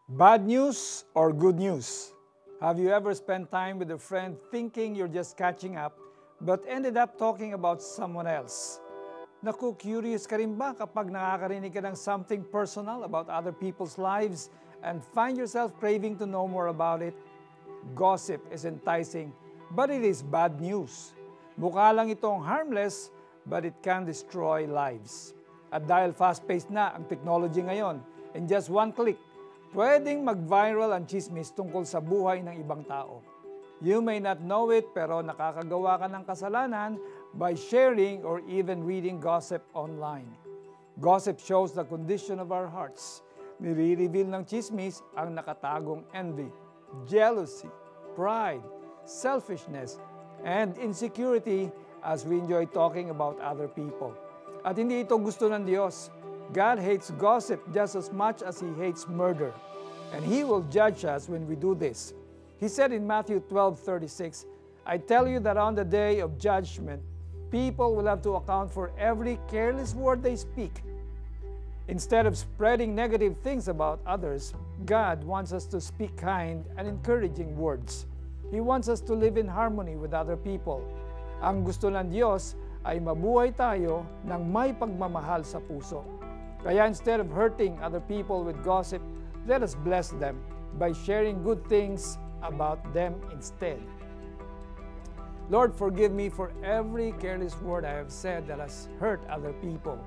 Bad news or good news? Have you ever spent time with a friend thinking you're just catching up but ended up talking about someone else? Naku, curious ka rin ba kapag nakakarinig ka ng something personal about other people's lives and find yourself craving to know more about it? Gossip is enticing, but it is bad news. Mukha lang itong harmless, but it can destroy lives. At dahil fast-paced na ang technology ngayon, in just one click, pwedeng mag-viral ang chismis tungkol sa buhay ng ibang tao. You may not know it, pero nakakagawa ka ng kasalanan by sharing or even reading gossip online. Gossip shows the condition of our hearts. Nire-reveal ng chismis ang nakatagong envy, jealousy, pride, selfishness, and insecurity as we enjoy talking about other people. At hindi ito gusto ng Diyos. God hates gossip just as much as He hates murder. And He will judge us when we do this. He said in Matthew 12:36, I tell you that on the day of judgment, people will have to account for every careless word they speak. Instead of spreading negative things about others, God wants us to speak kind and encouraging words. He wants us to live in harmony with other people. Ang gusto ng Diyos ay mabuhay tayo ng may pagmamahal sa puso. Kaya instead of hurting other people with gossip, let us bless them by sharing good things about them instead. Lord, forgive me for every careless word I have said that has hurt other people.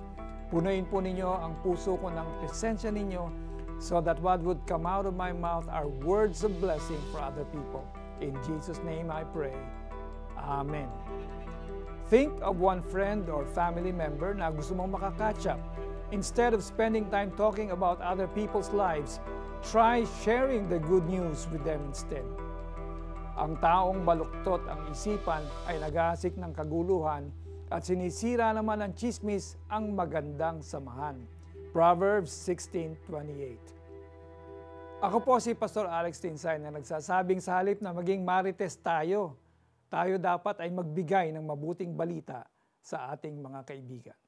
Punuin po ninyo ang puso ko ng presensya ninyo so that what would come out of my mouth are words of blessing for other people. In Jesus' name I pray. Amen. Think of one friend or family member na gusto mong makakatch up. Instead of spending time talking about other people's lives, try sharing the good news with them instead. Ang taong baluktot ang isipan ay nag-aasik ng kaguluhan at sinisira naman ng chismis ang magandang samahan. Proverbs 16:28. Ako po si Pastor Alex Tinsay na nagsasabing sa halip na maging marites tayo dapat ay magbigay ng mabuting balita sa ating mga kaibigan.